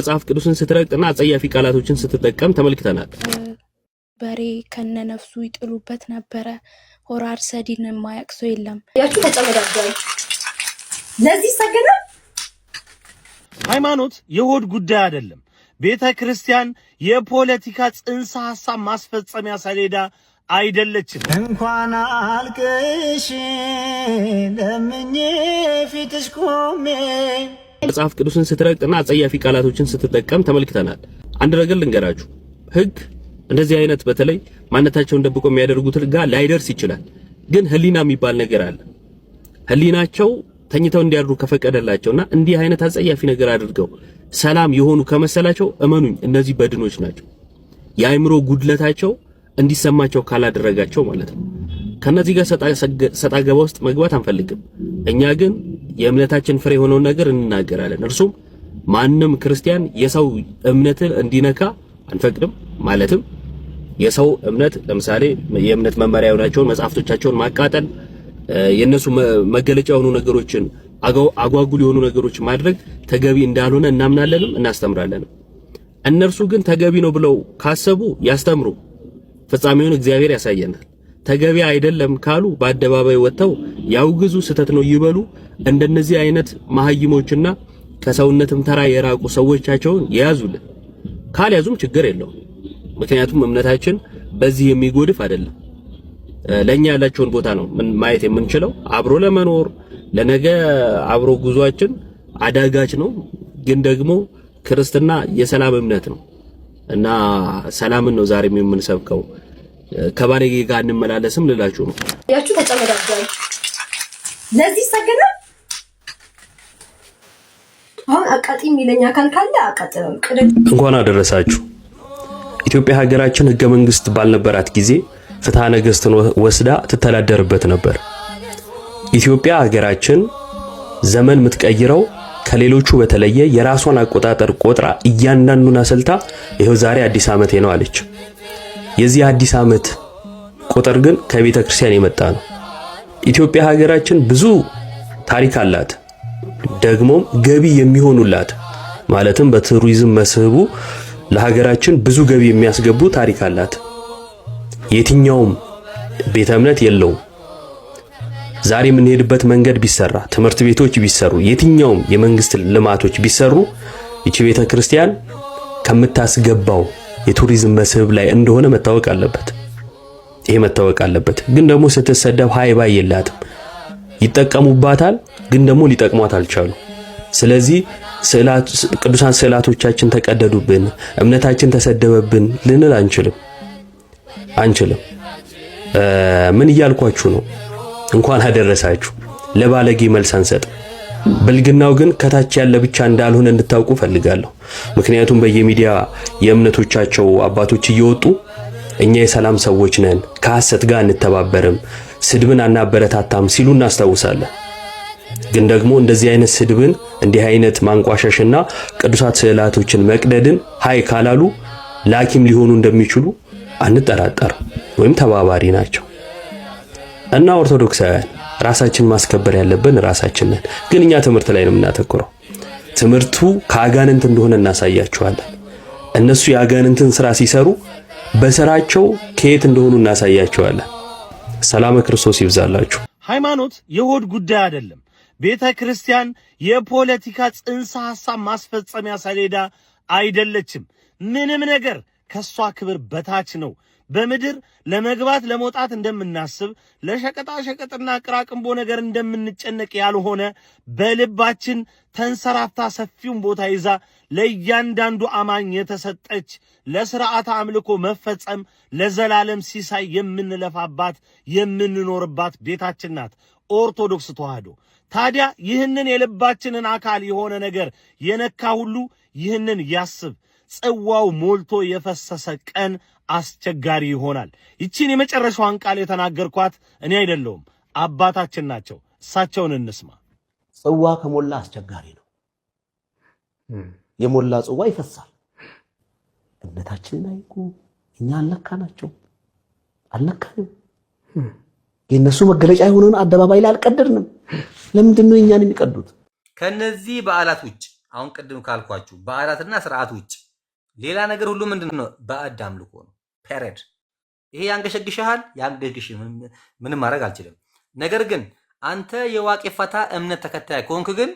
መጽሐፍ ቅዱስን ስትረቅጥና አጸያፊ ቃላቶችን ስትጠቀም ተመልክተናል። በሬ ከነነፍሱ ይጥሉበት ነበረ። ሆራር ሰዲን የማያውቅ ሰው የለም። ያችሁ ተጨመዳጃል ለዚህ ሰገደ ሃይማኖት የሆድ ጉዳይ አይደለም። ቤተ ክርስቲያን የፖለቲካ ጽንሰ ሐሳብ ማስፈጸሚያ ሰሌዳ አይደለችም። እንኳን አልቅሽ ለምኜ ፊትሽ ቆሜ መጽሐፍ ቅዱስን ስትረቅጥና አጸያፊ ቃላቶችን ስትጠቀም ተመልክተናል። አንድ ነገር ልንገራችሁ፣ ህግ እንደዚህ አይነት በተለይ ማንነታቸውን ደብቆ የሚያደርጉት ጋር ላይደርስ ይችላል። ግን ህሊና የሚባል ነገር አለ። ህሊናቸው ተኝተው እንዲያድሩ ከፈቀደላቸውና እንዲህ አይነት አጸያፊ ነገር አድርገው ሰላም የሆኑ ከመሰላቸው እመኑኝ እነዚህ በድኖች ናቸው። የአእምሮ ጉድለታቸው እንዲሰማቸው ካላደረጋቸው ማለት ነው። ከነዚህ ጋር ሰጣ ገባ ውስጥ መግባት አንፈልግም። እኛ ግን የእምነታችን ፍሬ የሆነውን ነገር እንናገራለን። እርሱም ማንም ክርስቲያን የሰው እምነትን እንዲነካ አንፈቅድም። ማለትም የሰው እምነት ለምሳሌ የእምነት መመሪያ የሆናቸውን መጽሐፍቶቻቸውን ማቃጠል፣ የነሱ መገለጫ የሆኑ ነገሮችን አጓጉል የሆኑ ነገሮችን ማድረግ ተገቢ እንዳልሆነ እናምናለንም እናስተምራለንም። እነርሱ ግን ተገቢ ነው ብለው ካሰቡ ያስተምሩ፣ ፍጻሜውን እግዚአብሔር ያሳየናል። ተገቢ አይደለም ካሉ በአደባባይ ወጥተው ያውግዙ፣ ስተት ነው ይበሉ። እንደነዚህ አይነት መሐይሞችና ከሰውነትም ተራ የራቁ ሰዎቻቸውን የያዙልን። ካልያዙም ችግር የለውም። ምክንያቱም እምነታችን በዚህ የሚጎድፍ አይደለም። ለኛ ያላቸውን ቦታ ነው ማየት የምንችለው። አብሮ ለመኖር ለነገ አብሮ ጉዟችን አዳጋች ነው። ግን ደግሞ ክርስትና የሰላም እምነት ነው እና ሰላምን ነው ዛሬም የምንሰብከው። ከባለጌ ጋር እንመላለስም ልላችሁ ነው። ያችሁ ተጨመዳጃል ለዚህ ሰገደ አሁን አቃጢ የሚለኝ አካል ካለ አቃጥለው እንኳን አደረሳችሁ። ኢትዮጵያ ሀገራችን ህገ መንግስት ባልነበራት ጊዜ ፍትሐ ነገሥትን ወስዳ ትተዳደርበት ነበር። ኢትዮጵያ ሀገራችን ዘመን የምትቀይረው ከሌሎቹ በተለየ የራሷን አቆጣጠር ቆጥራ እያንዳንዱን አሰልታ ይሄው ዛሬ አዲስ ዓመት ነው አለች። የዚህ አዲስ ዓመት ቁጥር ግን ከቤተ ክርስቲያን የመጣ ነው። ኢትዮጵያ ሀገራችን ብዙ ታሪክ አላት፣ ደግሞ ገቢ የሚሆኑላት ማለትም በቱሪዝም መስህቡ ለሀገራችን ብዙ ገቢ የሚያስገቡ ታሪክ አላት። የትኛውም ቤተ እምነት የለውም። ዛሬ የምንሄድበት መንገድ ቢሰራ፣ ትምህርት ቤቶች ቢሰሩ፣ የትኛውም የመንግስት ልማቶች ቢሰሩ እቺ ቤተ ክርስቲያን ከምታስገባው የቱሪዝም መስህብ ላይ እንደሆነ መታወቅ አለበት። ይሄ መታወቅ አለበት። ግን ደግሞ ስትሰደብ ሃይባይ የላትም። ይጠቀሙባታል፣ ግን ደግሞ ሊጠቅሟት አልቻሉ። ስለዚህ ቅዱሳን ስዕላቶቻችን ተቀደዱብን፣ እምነታችን ተሰደበብን ልንል አንችልም። ምን እያልኳችሁ ነው? እንኳን አደረሳችሁ። ለባለጌ መልስ አንሰጥ። ብልግናው ግን ከታች ያለ ብቻ እንዳልሆነ እንድታውቁ ፈልጋለሁ። ምክንያቱም በየሚዲያ የእምነቶቻቸው አባቶች እየወጡ እኛ የሰላም ሰዎች ነን፣ ከሐሰት ጋር እንተባበርም፣ ስድብን አናበረታታም ሲሉ እናስታውሳለን። ግን ደግሞ እንደዚህ አይነት ስድብን እንዲህ አይነት ማንቋሸሽና ቅዱሳት ስዕላቶችን መቅደድን ሃይ ካላሉ ላኪም ሊሆኑ እንደሚችሉ አንጠራጠርም፣ ወይም ተባባሪ ናቸው። እና ኦርቶዶክሳውያን ራሳችን ማስከበር ያለብን ራሳችን ነን። ግን እኛ ትምህርት ላይ ነው የምናተኩረው። ትምህርቱ ከአጋንንት እንደሆነ እናሳያቸዋለን። እነሱ የአጋንንትን ስራ ሲሰሩ በስራቸው ከየት እንደሆኑ እናሳያቸዋለን። ሰላም ክርስቶስ ይብዛላችሁ። ሃይማኖት የሆድ ጉዳይ አይደለም። ቤተ ክርስቲያን የፖለቲካ ጽንሰ ሐሳብ ማስፈጸሚያ ሰሌዳ አይደለችም። ምንም ነገር ከሷ ክብር በታች ነው። በምድር ለመግባት ለመውጣት እንደምናስብ ለሸቀጣ ሸቀጥና ቅራቅንቦ ነገር እንደምንጨነቅ ያልሆነ በልባችን ተንሰራፍታ ሰፊውን ቦታ ይዛ ለእያንዳንዱ አማኝ የተሰጠች ለሥርዓተ አምልኮ መፈጸም ለዘላለም ሲሳይ የምንለፋባት የምንኖርባት ቤታችን ናት ኦርቶዶክስ ተዋህዶ። ታዲያ ይህንን የልባችንን አካል የሆነ ነገር የነካ ሁሉ ይህንን ያስብ። ጽዋው ሞልቶ የፈሰሰ ቀን አስቸጋሪ ይሆናል። ይቺን የመጨረሻዋን ቃል የተናገርኳት እኔ አይደለሁም፣ አባታችን ናቸው። እሳቸውን እንስማ። ጽዋ ከሞላ አስቸጋሪ ነው። የሞላ ጽዋ ይፈሳል። እምነታችንን አይቁ። እኛ አልነካናቸው፣ አልነካንም። የነሱ መገለጫ የሆነውን አደባባይ ላይ አልቀደድንም። ለምንድን ነው እኛን የሚቀዱት? ከነዚህ በዓላት ውጭ አሁን ቅድም ካልኳችሁ በዓላትና ስርዓት ውጭ ሌላ ነገር ሁሉ ምንድነው? ባዕድ አምልኮ ነው። ፔሬድ። ይሄ ያንገሸግሻል፣ ያንገሽግሽ ምንም ማድረግ አልችልም። ነገር ግን አንተ የዋቄ ፈታ እምነት ተከታይ ከሆንክ ግን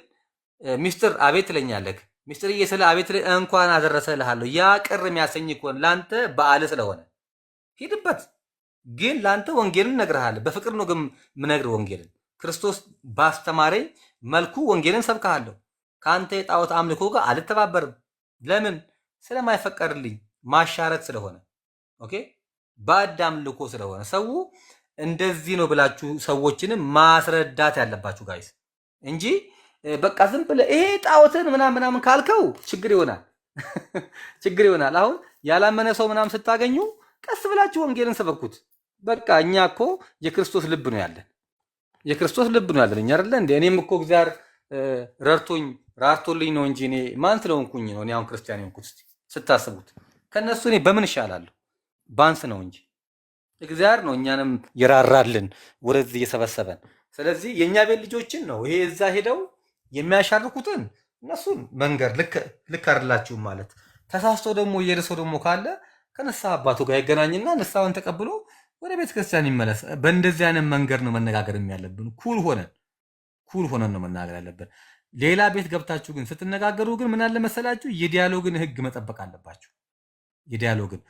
ሚስጥር አቤት ትለኛለህ። ሚስጥር እየሰለ አቤት እንኳን አደረሰ እልሃለሁ። ያ ቅር የሚያሰኝ ከሆነ ላንተ በዓል ስለሆነ ሂድበት። ግን ላንተ ወንጌልን እነግርሃለሁ። በፍቅር ነው ግን ምነግርህ ወንጌልን። ክርስቶስ ባስተማረኝ መልኩ ወንጌልን ሰብካለሁ። ከአንተ የጣዖት አምልኮ ጋር አልተባበርም። ለምን? ስለማይፈቀድልኝ ማሻረክ ስለሆነ። ኦኬ ባዕድ አምልኮ ስለሆነ ሰው እንደዚህ ነው ብላችሁ ሰዎችንም ማስረዳት ያለባችሁ ጋይስ እንጂ በቃ ዝም ብለህ ይሄ ጣዖትን ምናምን ካልከው ችግር ይሆናል። ችግር ይሆናል። አሁን ያላመነ ሰው ምናምን ስታገኙ ቀስ ብላችሁ ወንጌልን ሰበኩት። በቃ እኛ እኮ የክርስቶስ ልብ ነው ያለን። የክርስቶስ ልብ ነው ያለን እኛ አይደለ እንዴ? እኔም እኮ እግዚአብሔር ራርቶልኝ ነው እንጂ እኔ ማን ስለሆንኩኝ ነው እኔ አሁን ክርስቲያን ሆንኩት? ስታስቡት ከነሱ እኔ በምን እሻላለሁ? ባንስ ነው እንጂ እግዚአብሔር ነው እኛንም ይራራልን ወደዚህ እየሰበሰበን። ስለዚህ የኛ ቤት ልጆችን ነው ይሄ እዛ ሄደው የሚያሻርኩትን እነሱን መንገር ልክ አይደላችሁም ማለት ተሳስቶ ደግሞ እየደሰው ደግሞ ካለ ከነሳ አባቱ ጋር ይገናኝና ንስሐውን ተቀብሎ ወደ ቤተ ክርስቲያን ይመለስ። በእንደዚህ አይነት መንገድ ነው መነጋገር ያለብን። ኩል ሆነን ነው መነጋገር ያለብን። ሌላ ቤት ገብታችሁ ግን ስትነጋገሩ ግን ምን አለ መሰላችሁ የዲያሎግን ህግ መጠበቅ አለባችሁ። የዲያሎግን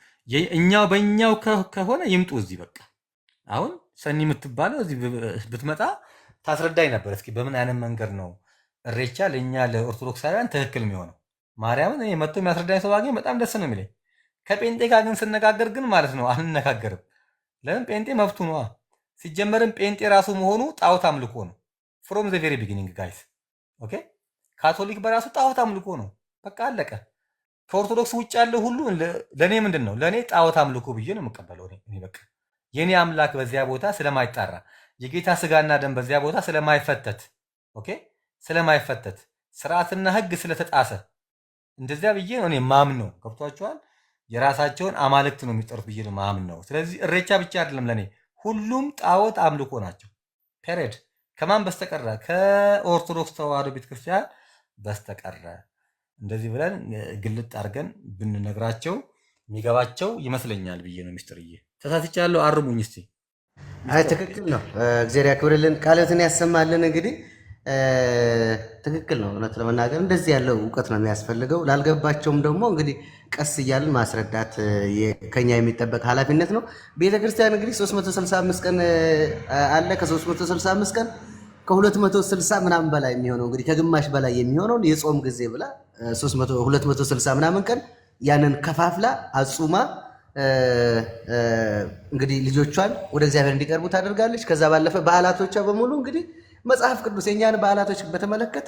እኛው በእኛው ከሆነ ይምጡ እዚህ በቃ አሁን ሰኒ የምትባለው እዚህ ብትመጣ ታስረዳኝ ነበር። እስኪ በምን አይነት መንገድ ነው እሬቻ ለእኛ ለኦርቶዶክሳውያን ትክክል የሚሆነው? ማርያምን እኔ መጥቶ የሚያስረዳኝ ሰው አገኝ በጣም ደስ ነው የሚለኝ። ከጴንጤ ጋር ግን ስነጋገር ግን ማለት ነው አንነጋገርም። ለምን? ጴንጤ መብቱ ነዋ። ሲጀመርም ጴንጤ ራሱ መሆኑ ጣዖት አምልኮ ነው። ፍሮም ዘ ቬሪ ቢጊኒንግ ጋይስ ኦኬ። ካቶሊክ በራሱ ጣዖት አምልኮ ነው። በቃ አለቀ። ከኦርቶዶክስ ውጭ ያለው ሁሉ ለእኔ ምንድን ነው? ለእኔ ጣዖት አምልኮ ብዬ ነው የምቀበለው። እኔ በቃ የኔ አምላክ በዚያ ቦታ ስለማይጣራ የጌታ ስጋና ደም በዚያ ቦታ ስለማይፈተት ኦኬ፣ ስለማይፈተት ስርዓትና ህግ ስለተጣሰ እንደዚያ ብዬ ነው እኔ ማምነው። ገብቷቸዋል። የራሳቸውን አማልክት ነው የሚጠሩት ብዬ ነው ማምነው። ስለዚህ እሬቻ ብቻ አይደለም ለእኔ ሁሉም ጣዖት አምልኮ ናቸው። ፔሬድ። ከማን በስተቀረ? ከኦርቶዶክስ ተዋህዶ ቤተክርስቲያን በስተቀረ። እንደዚህ ብለን ግልጥ አድርገን ብንነግራቸው የሚገባቸው ይመስለኛል ብዬ ነው። ሚስጥርዬ ተሳስቻለሁ፣ አርሙኝ እስቲ። አይ ትክክል ነው። እግዚአብሔር ያክብርልን፣ ቃልህን ያሰማልን። እንግዲህ ትክክል ነው። እውነት ለመናገር እንደዚህ ያለው እውቀት ነው የሚያስፈልገው። ላልገባቸውም ደግሞ እንግዲህ ቀስ እያልን ማስረዳት ከኛ የሚጠበቅ ኃላፊነት ነው። ቤተክርስቲያን እንግዲህ 365 ቀን አለ። ከ365 ቀን ከ260 ምናምን በላይ የሚሆነው እንግዲህ ከግማሽ በላይ የሚሆነውን የጾም ጊዜ ብላ 260 ምናምን ቀን ያንን ከፋፍላ አጹማ እንግዲህ ልጆቿን ወደ እግዚአብሔር እንዲቀርቡ ታደርጋለች። ከዛ ባለፈ በዓላቶቿ በሙሉ እንግዲህ መጽሐፍ ቅዱስ የኛን በዓላቶች በተመለከተ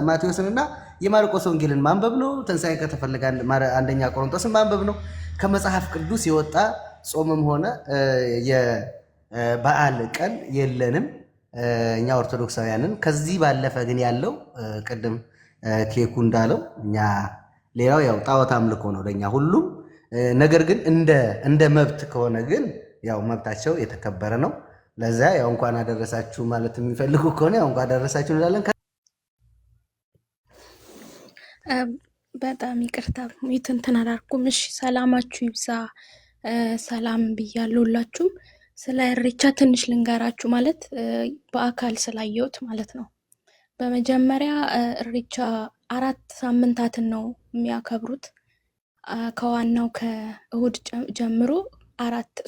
ማቴዎስንና የማርቆስ ወንጌልን ማንበብ ነው። ትንሣኤ ከተፈለገ አንደኛ ቆሮንቶስን ማንበብ ነው። ከመጽሐፍ ቅዱስ የወጣ ጾምም ሆነ የበዓል ቀን የለንም እኛ ኦርቶዶክሳውያንን። ከዚህ ባለፈ ግን ያለው ቅድም ኬኩ እንዳለው እኛ ሌላው ያው ጣዖት አምልኮ ነው ለኛ ሁሉም። ነገር ግን እንደ መብት ከሆነ ግን ያው መብታቸው የተከበረ ነው። ለዛ ያው እንኳን አደረሳችሁ ማለት የሚፈልጉ ከሆነ ያው እንኳን አደረሳችሁ እንላለን። በጣም ይቅርታ እንትን አላልኩም። እሺ ሰላማችሁ ይብዛ። ሰላም ብያለሁ ሁላችሁም። ስለ እሬቻ ትንሽ ልንገራችሁ ማለት በአካል ስላየሁት ማለት ነው። በመጀመሪያ እሬቻ 4 ሳምንታትን ነው የሚያከብሩት። ከዋናው ከእሁድ ጀምሮ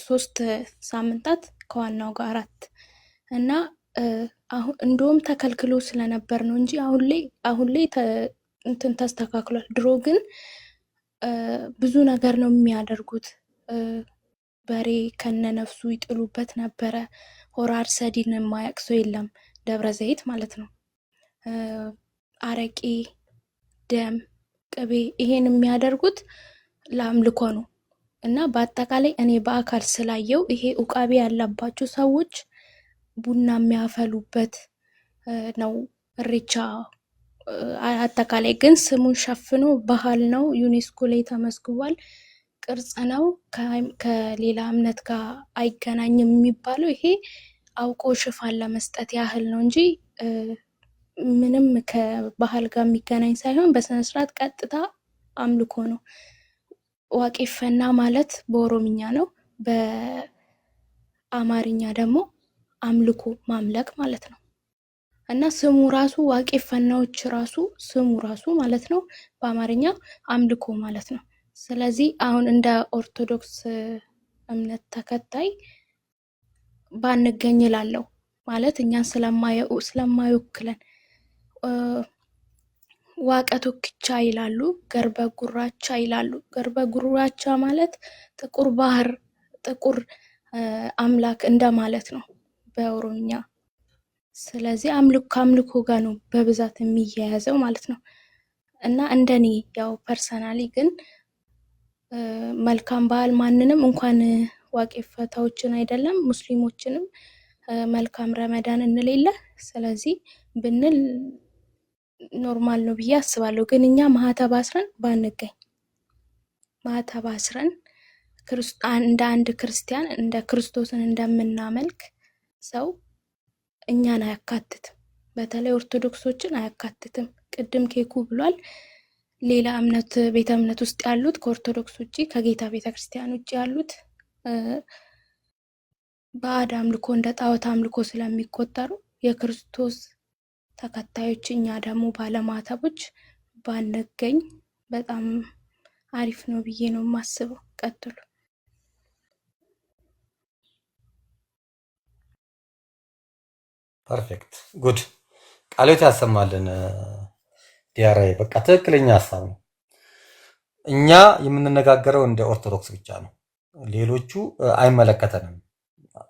3 ሳምንታት ከዋናው ጋር 4 እና አሁን እንደውም ተከልክሎ ስለነበር ነው እንጂ አሁን ላይ እንትን ተስተካክሏል። ድሮ ግን ብዙ ነገር ነው የሚያደርጉት። በሬ ከነነፍሱ ይጥሉበት ነበረ። ሆራ አርሰዲን የማያውቅ ሰው የለም። ደብረ ዘይት ማለት ነው። አረቄ፣ ደም፣ ቅቤ ይሄን የሚያደርጉት ለአምልኮ ነው እና በአጠቃላይ እኔ በአካል ስላየው ይሄ ኡቃቤ ያለባቸው ሰዎች ቡና የሚያፈሉበት ነው እሬቻ። አጠቃላይ ግን ስሙን ሸፍኖ ባህል ነው፣ ዩኔስኮ ላይ ተመዝግቧል፣ ቅርጽ ነው፣ ከሌላ እምነት ጋር አይገናኝም የሚባለው ይሄ አውቆ ሽፋን ለመስጠት ያህል ነው እንጂ ምንም ከባህል ጋር የሚገናኝ ሳይሆን በስነ ስርዓት ቀጥታ አምልኮ ነው። ዋቄፈና ማለት በኦሮምኛ ነው፣ በአማርኛ ደግሞ አምልኮ ማምለክ ማለት ነው። እና ስሙ ራሱ ዋቄፈናዎች ራሱ ስሙ ራሱ ማለት ነው በአማርኛ አምልኮ ማለት ነው። ስለዚህ አሁን እንደ ኦርቶዶክስ እምነት ተከታይ ባንገኝ እላለሁ ማለት እኛን ስለማይወክለን ዋቀ ቶክቻ ይላሉ፣ ገርበ ጉራቻ ይላሉ። ገርበ ጉራቻ ማለት ጥቁር ባህር፣ ጥቁር አምላክ እንደማለት ነው በኦሮምኛ። ስለዚህ ከአምልኮ ጋር ነው በብዛት የሚያያዘው ማለት ነው። እና እንደኔ ያው ፐርሰናሊ ግን መልካም በዓል ማንንም እንኳን ዋቄፈታዎችን አይደለም ሙስሊሞችንም መልካም ረመዳን እንሌለ። ስለዚህ ብንል ኖርማል ነው ብዬ አስባለሁ። ግን እኛ ማህተብ አስረን ባንገኝ፣ ማህተብ አስረን እንደ አንድ ክርስቲያን እንደ ክርስቶስን እንደምናመልክ ሰው እኛን አያካትትም። በተለይ ኦርቶዶክሶችን አያካትትም። ቅድም ኬኩ ብሏል። ሌላ እምነት ቤተ እምነት ውስጥ ያሉት ከኦርቶዶክስ ውጪ ከጌታ ቤተክርስቲያን ውጪ ያሉት ባዕድ አምልኮ እንደ ጣዖት አምልኮ ስለሚቆጠሩ የክርስቶስ ተከታዮች እኛ ደግሞ ባለማተቦች ባንገኝ በጣም አሪፍ ነው ብዬ ነው የማስበው። ቀጥሉ። ፐርፌክት ጉድ። ቃሎት ያሰማልን ዲያራይ። በቃ ትክክለኛ ሀሳብ ነው። እኛ የምንነጋገረው እንደ ኦርቶዶክስ ብቻ ነው፣ ሌሎቹ አይመለከተንም።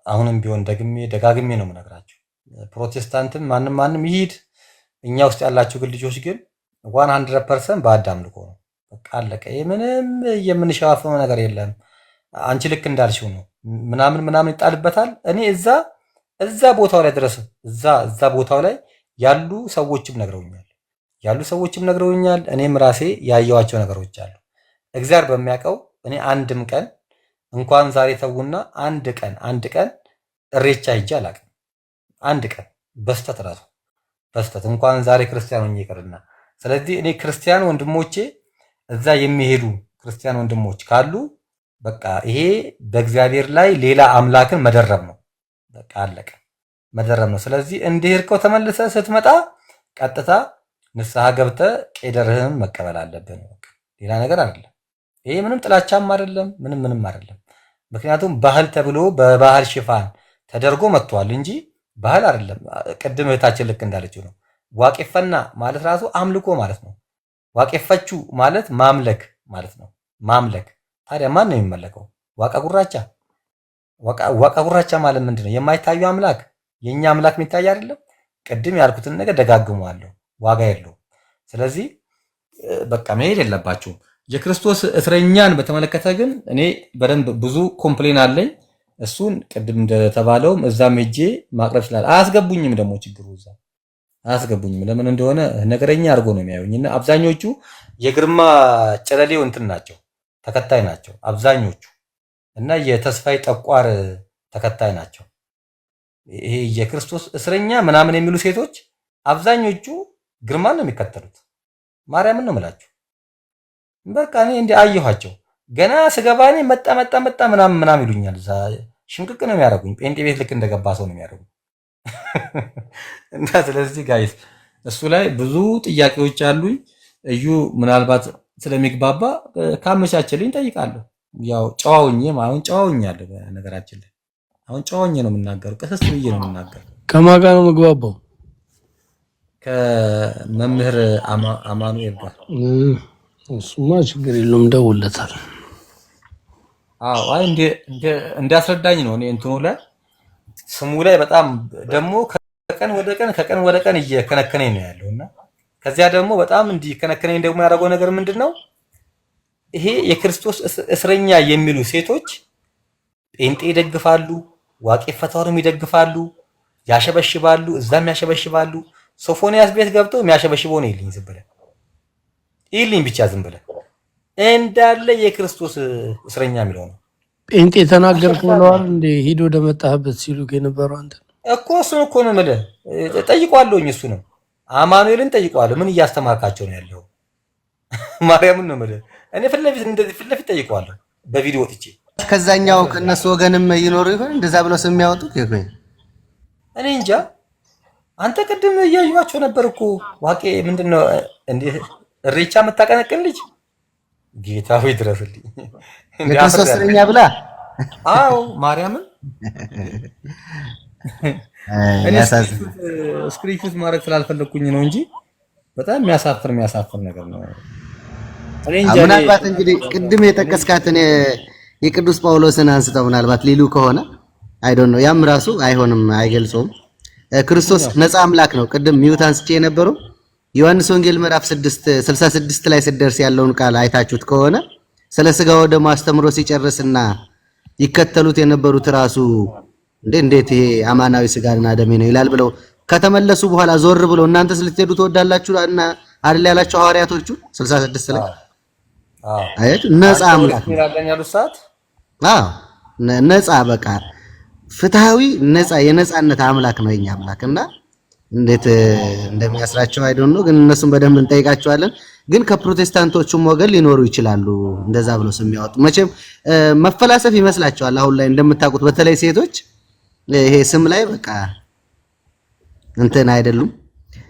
አሁንም ቢሆን ደጋግሜ ነው የምነግራቸው። ፕሮቴስታንትም ማንም ይሂድ፣ እኛ ውስጥ ያላችሁ ግን ልጆች ግን 100% ባዕድ አምልኮ ነው። በቃ አለቀ። ምንም የምንሸፋፈነው ነገር የለም። አንቺ ልክ እንዳልሽው ነው ምናምን ይጣልበታል። እኔ እዛ ቦታው ላይ ድረስ እዛ ቦታው ላይ ያሉ ሰዎችም ነግረውኛል። እኔም ራሴ ያየዋቸው ነገሮች አሉ። እግዚአብሔር በሚያውቀው እኔ አንድም ቀን እንኳን ዛሬ ተውና አንድ ቀን እሬቻ ሂጄ አላውቅም። አንድ ቀን በስተት እንኳን ዛሬ ክርስቲያን ሆኜ ይቅርና። ስለዚህ እኔ ክርስቲያን ወንድሞቼ እዛ የሚሄዱ ክርስቲያን ወንድሞች ካሉ በቃ ይሄ በእግዚአብሔር ላይ ሌላ አምላክን መደረብ ነው። በቃ አለቀ፣ መደረብ ነው። ስለዚህ እንደሄድከው ተመልሰ ስትመጣ ቀጥታ ንስሐ ገብተ ቄደርህን መቀበል አለብን። ሌላ ነገር አይደለም። ይሄ ምንም ጥላቻም አይደለም፣ ምንም አይደለም። ምክንያቱም ባህል ተብሎ በባህል ሽፋን ተደርጎ መጥቷል እንጂ ባህል አይደለም። ቅድም እህታችን ልክ እንዳለችው ነው። ዋቄፈና ማለት ራሱ አምልኮ ማለት ነው። ዋቄፈቹ ማለት ማምለክ ማለት ነው። ማምለክ ታዲያ ማን ነው የሚመለከው? ዋቃ ጉራቻ ማለት ምንድነው? የማይታዩ አምላክ። የኛ አምላክ የሚታይ አይደለም። ቅድም ያልኩትን ነገር ደጋግመዋለሁ፣ ዋጋ የለውም። ስለዚህ በቃ መሄድ የለባችሁም። የክርስቶስ እስረኛን በተመለከተ ግን እኔ በደንብ ብዙ ኮምፕሌን አለኝ። እሱን ቅድም እንደተባለውም እዛም ሄጄ ማቅረብ ይችላል። አያስገቡኝም። ደግሞ ችግሩ እዛ አያስገቡኝም። ለምን እንደሆነ ነገረኛ አድርጎ ነው የሚያዩኝና አብዛኞቹ የግርማ ጨለሌው እንትን ናቸው፣ ተከታይ ናቸው አብዛኞቹ እና የተስፋይ ጠቋር ተከታይ ናቸው። ይሄ የክርስቶስ እስረኛ ምናምን የሚሉ ሴቶች አብዛኞቹ ግርማን ነው የሚከተሉት። ማርያምን ነው የምላችሁ። በቃ እኔ እንደ አየኋቸው ገና ስገባ እኔ መጣ ምናምን ይሉኛል። እዛ ሽምቅቅ ነው የሚያደርጉኝ። ጴንጤ ቤት ልክ እንደገባ ሰው ነው የሚያደርጉኝ። እና ስለዚህ ጋይስ እሱ ላይ ብዙ ጥያቄዎች አሉኝ። እዩ ምናልባት ስለሚግባባ ካመቻቸልኝ ጠይቃለሁ። ያው አሁን ጨዋውኛለሁ። በነገራችን ላይ አሁን ጨዋውኝ ነው የምናገረው፣ ቀሰስ ብዬ ነው የምናገረው። ከማን ጋር ነው የምግባባው? ከመምህር አማኑኤል ጋር። እሱማ ችግር የለውም፣ ደውለታል። አዎ አይ እንዲያስረዳኝ ነው። እኔ እንትኑ ላይ ስሙ ላይ በጣም ደግሞ ከቀን ወደ ቀን እየከነከነኝ ነው ያለውና ከዚያ ደግሞ በጣም እንዲከነከነኝ ደግሞ ያደረገው ነገር ምንድነው? ይሄ የክርስቶስ እስረኛ የሚሉ ሴቶች ጴንጤ ይደግፋሉ፣ ዋቄ ፈታውንም ይደግፋሉ፣ ያሸበሽባሉ፣ እዛም ያሸበሽባሉ። ሶፎንያስ ቤት ገብተው የሚያሸበሽበው ነው ይልኝ፣ ዝም ብለህ ይልኝ ብቻ ዝም ብለህ እንዳለ የክርስቶስ እስረኛ የሚለው ነው። ጴንጤ ተናገርክ ብለዋል እንዴ? ሂዶ ወደ መጣህበት ሲሉ የነበረው አንተ እኮ እሱን እኮ ነው የምልህ። ጠይቀዋለሁኝ እሱንም አማኑኤልን ጠይቀዋለሁ። ምን እያስተማርካቸው ነው ያለው? ማርያምን ነው የምልህ። እኔ ፊት ለፊት ጠይቀዋለሁ በቪዲዮ ወጥቼ። ከዛኛው ከነሱ ወገንም ይኖሩ ይሆን እንደዛ ብለው ስም የሚያወጡት? እኔ እንጃ። አንተ ቅድም እያዩዋቸው ነበር እኮ ዋቄ ምንድነው እንዴ እሬቻ የምታቀነቅን ልጅ ጌታ ሆይ ድረስልኝ። የክርስቶስ እስረኛ ብላ አዎ ማርያምን ስክሪንሾት ማድረግ ስላልፈለኩኝ ነው እንጂ በጣም የሚያሳፍር ነገር ነው። ምናልባት እንግዲህ ቅድም የጠቀስካትን የቅዱስ ጳውሎስን አንስተው ምናልባት ሊሉ ከሆነ አይ ዶንት ኖ ያም ራሱ አይሆንም፣ አይገልጾም። ክርስቶስ ነፃ አምላክ ነው። ቅድም ሚውት አንስቼ የነበረው ዮሐንስ ወንጌል ምዕራፍ 66 ላይ ስደርስ ያለውን ቃል አይታችሁት ከሆነ ስለ ስጋው ደሙ አስተምሮ ሲጨርስና ይከተሉት የነበሩት ራሱ እንዴት ይሄ አማናዊ ስጋና ደሜ ነው ይላል ብለው ከተመለሱ በኋላ ዞር ብለው እናንተስ ልትሄዱ ትወዳላችሁ እና አይደል ያላችሁ ሐዋርያቶቹ 66 ላይ አይት ነፃ አምላክ ነፃ በቃ ፍትሃዊ ነፃ የነፃነት አምላክ ነው የኛ አምላክና እንዴት እንደሚያስራቸው አይዶን ነው። ግን እነሱም በደንብ እንጠይቃቸዋለን። ግን ከፕሮቴስታንቶቹም ወገን ሊኖሩ ይችላሉ እንደዛ ብለው የሚያወጡ መቼም መፈላሰፍ ይመስላቸዋል። አሁን ላይ እንደምታውቁት በተለይ ሴቶች ይሄ ስም ላይ በቃ እንትን አይደሉም።